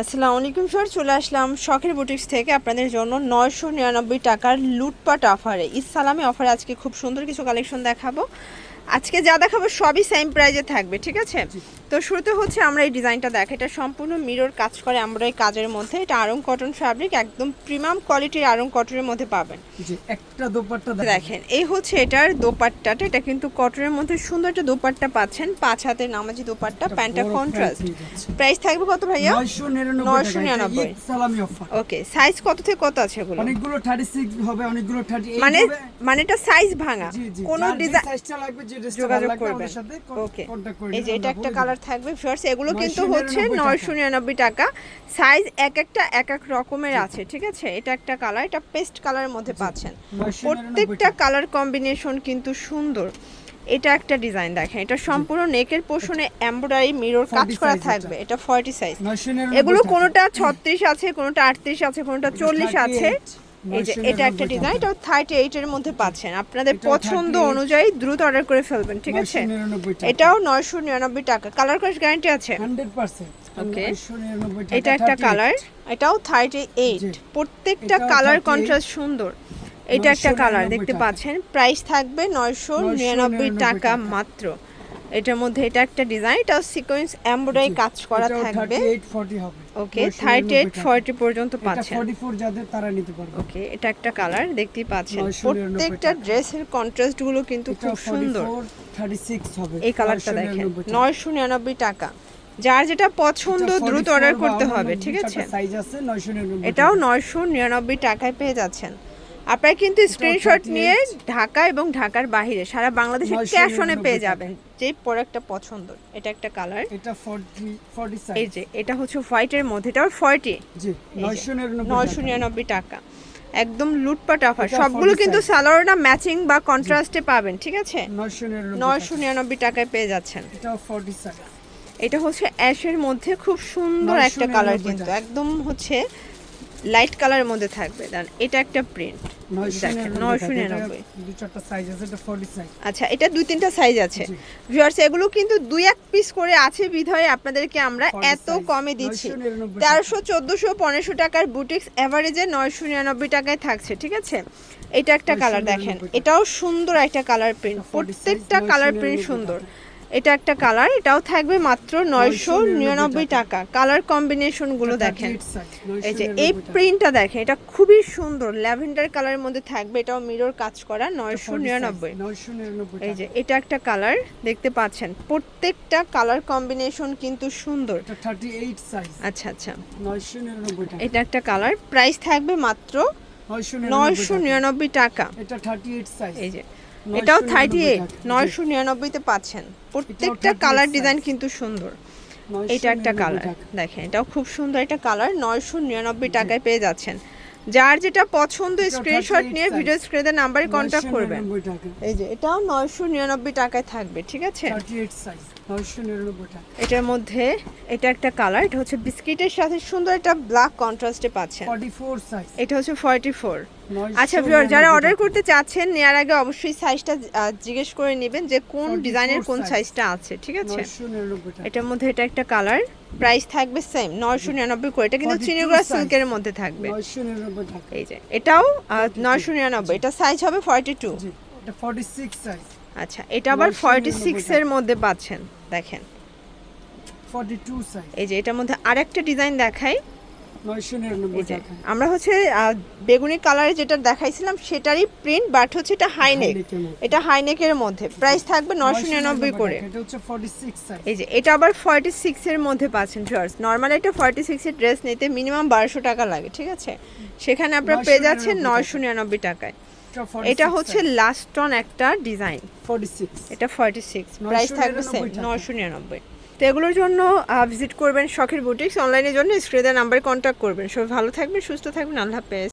আসসালামু আলাইকুম স্যার, চলে আসলাম শখের বুটিক্স থেকে আপনাদের জন্য 999 টাকার লুটপাট অফারে, ইসলামি অফারে আজকে খুব সুন্দর কিছু কালেকশন দেখাবো। আজকে যা দেখাবো সবই সেম প্রাইজে থাকবে, ঠিক আছে? তো শুরুতে হচ্ছে আমরা এই ডিজাইনটা দেখি, এটা সম্পূর্ণ মিরর কাজ করে আমরা এই কাজের মধ্যে। এটা আড়ং কটন ফ্যাব্রিক, একদম প্রিমিয়াম কোয়ালিটির আড়ং কটনের মধ্যে পাবেন। জি, একটা দোপাট্টা দেখেন, এই হচ্ছে এটার দোপাট্টাটা। এটা কিন্তু কটনের মধ্যে সুন্দর একটা দোপাট্টা পাচ্ছেন, 5 হাতের নামাজি দোপাট্টা, প্যান্টটা কন্ট্রাস্ট। প্রাইস থাকবে কত ভাইয়া? 999 সালামি অফার। ওকে, সাইজ কত থেকে কত আছে এগুলো? অনেকগুলো 36 হবে, অনেকগুলো 38 মানে হবে। মানে এটা সাইজ ভাঙা, কোন ডিজাইন সাইজটা লাগবে যে ড্রেসটা যোগাযোগ লাগবে করবেন। আমাদের সাথে ওকে, কন্টাক্ট করে এই যে এটা একটা কালার থাকবে ভিউয়ার্স, এগুলো কিন্তু 999 হচ্ছে 999 টাকা। সাইজ এক এক রকমের আছে, ঠিক আছে? এটা একটা কালার, এটা পেস্ট কালারের মধ্যে পাচ্ছেন। প্রত্যেকটা কালার কম্বিনেশন কিন্তু সুন্দর। এটা একটা ডিজাইন দেখেন, এটা সম্পূর্ণ নেকের পোর্শনে এমব্রয়ডারি মিরর কাজ করা থাকবে। এটা 40 সাইজ। এগুলো কোনোটা 36 আছে, কোনোটা 38 আছে, কোনোটা 40 আছে। এই যে এটা একটা ডিজাইন, এটা 38 এর মধ্যে পাচ্ছেন। আপনাদের পছন্দ অনুযায়ী দ্রুত অর্ডার করে ফেলবেন, ঠিক আছে? এটাও 999 টাকা। কালার কস গ্যারান্টি আছে 100%। ওকে, এটা একটা কালার, এটাও 38। প্রত্যেকটা কালার কন্ট্রাস্ট সুন্দর। এটা একটা কালার দেখতে পাচ্ছেন, প্রাইস থাকবে 999 টাকা মাত্র। এটার মধ্যে এটা একটা ডিজাইন, এটা সিকোয়েন্স এমব্রয়ডারি কাজ করা থাকবে। 38-40 হবে। ওকে, 38-40 পর্যন্ত এটা পাচ্ছেন। 44 যাদের তারা নিতে পারবে। ওকে, এটা একটা কালার দেখতেই পাচ্ছেন। প্রত্যেকটা ড্রেসের কন্ট্রাস্ট গুলো কিন্তু খুব সুন্দর। 36 হবে। এই কালারটা দেখেন, 999 টাকা। যার যেটা পছন্দ দ্রুত অর্ডার করতে হবে, ঠিক আছে? সাইজ আছে 999। এটাও 999 টাকায় পেয়ে যাচ্ছেন। আপনারা কিন্তু স্ক্রিনশট নিয়ে ঢাকা এবং ঢাকার বাইরে সারা বাংলাদেশে ক্যাশ অনে পেয়ে যাবেন যে প্রোডাক্টটা পছন্দ। এটা একটা কালার, এটা 40 সাইজ। এই যে এটা হচ্ছে হোয়াইটের মধ্যে, এটাও 40। জি, 999 টাকা। একদম লুটপাট অফার। সবগুলো কিন্তু সালোয়ার না ম্যাচিং বা কন্ট্রাস্টে পাবেন, ঠিক আছে? 999 টাকায় পেয়ে যাচ্ছেন। এটা 40 সাইজ। এটা হচ্ছে অ্যাশের মধ্যে খুব সুন্দর একটা কালার, কিন্তু একদম হচ্ছে লাইট কালারের মধ্যে থাকবে। দেন এটা একটা প্রিন্ট, দেখেন 999। দুই চারটা সাইজ আছে, এটা 40 সাইজ। আচ্ছা, এটা 2-3টা সাইজ আছে ভিউয়ার্স। এগুলো কিন্তু 2-1 পিস করে আছে বিধায় আপনাদেরকে আমরা এত কমে দিচ্ছি। 1300, 1400, 1500 টাকার বুটিক্স এভারেজে 999 টাকায় থাকছে, ঠিক আছে? এটা একটা কালার দেখেন, এটাও সুন্দর একটা কালার প্রিন্ট। প্রত্যেকটা কালার প্রিন্ট সুন্দর। এটা একটা কালার, এটাও থাকবে মাত্র 999 টাকা। কালার কম্বিনেশন গুলো দেখেন, এই যে এই প্রিন্টটা দেখেন, এটা খুবই সুন্দর ল্যাভেন্ডার কালারের মধ্যে থাকবে। এটাও মিরর কাজ করা, 999। এই যে এটা একটা কালার দেখতে পাচ্ছেন, প্রত্যেকটা কালার কম্বিনেশন কিন্তু সুন্দর। 38 সাইজ। আচ্ছা আচ্ছা, 999 টাকা। এটা একটা কালার, প্রাইস থাকবে মাত্র 999 টাকা। এটা 38 সাইজ। এই যে এটাও 38, 999 তে পাচ্ছেন। প্রত্যেকটা কালার ডিজাইন কিন্তু সুন্দর। এটা একটা কালার দেখেন, এটাও খুব সুন্দর একটা কালার, 999 টাকায় পেয়ে যাচ্ছেন। যার যেটা পছন্দ স্ক্রিনশট নিয়ে ভিডিও স্ক্রিনে নাম্বারে কন্ট্যাক্ট করবেন। এই যে এটাও 999 টাকায় থাকবে, ঠিক আছে? 38 সাইজ, 999 টাকা। এটার মধ্যে এটা একটা কালার, এটা হচ্ছে বিস্কিটের সাথে সুন্দর একটা ব্ল্যাক কন্ট্রাস্টে পাচ্ছেন। 44 সাইজ। এটা হচ্ছে 44। আচ্ছা ভিউয়ার, যারা অর্ডার করতে চাচ্ছেন নেওয়ার আগে অবশ্যই সাইজটা জিজ্ঞেস করে নেবেন যে কোন ডিজাইনের কোন সাইজটা আছে, ঠিক আছে? এটার মধ্যে এটা একটা কালার, প্রাইস থাকবে সেম 999 করে। এটা কিন্তু চিনিগুড়া সিল্কের মধ্যে থাকবে। 999 টাকা। এই যে এটাও 999, এটা সাইজ হবে 42। জি, এটা 46 সাইজ। আচ্ছা, এটা আবার 46 এর মধ্যে পাচ্ছেন, দেখেন 42 সাইজ। এই যে এটার মধ্যে আরেকটা ডিজাইন দেখাই। 999 টাকা। আমরা হচ্ছে বেগুনি কালারে যেটা দেখাইছিলাম সেটারই প্রিন্ট, বাট হচ্ছে এটা হাইনেক। এটা হাইনেকের মধ্যে, প্রাইস থাকবে 999 করে। এটা হচ্ছে 46 সাইজ। এই যে এটা আবার 46 এর মধ্যে পাচ্ছেন ভিউয়ার্স। নরমালি এটা 46 এর ড্রেস নিতে মিনিমাম 1200 টাকা লাগে, ঠিক আছে? সেখানে আপনারা পেয়ে যাচ্ছেন 999 টাকায়। এটা হচ্ছে লাস্ট অন একটা ডিজাইন, 46। এটা 46, প্রাইস থাকবে সেম 999। তো এগুলোর জন্য ভিজিট করবেন শখের বুটিক্স। অনলাইনের জন্য স্ক্রিনের নাম্বারে কন্ট্যাক্ট করবেন। সবাই ভালো থাকবেন, সুস্থ থাকবেন, আল্লাহ হাফেজ।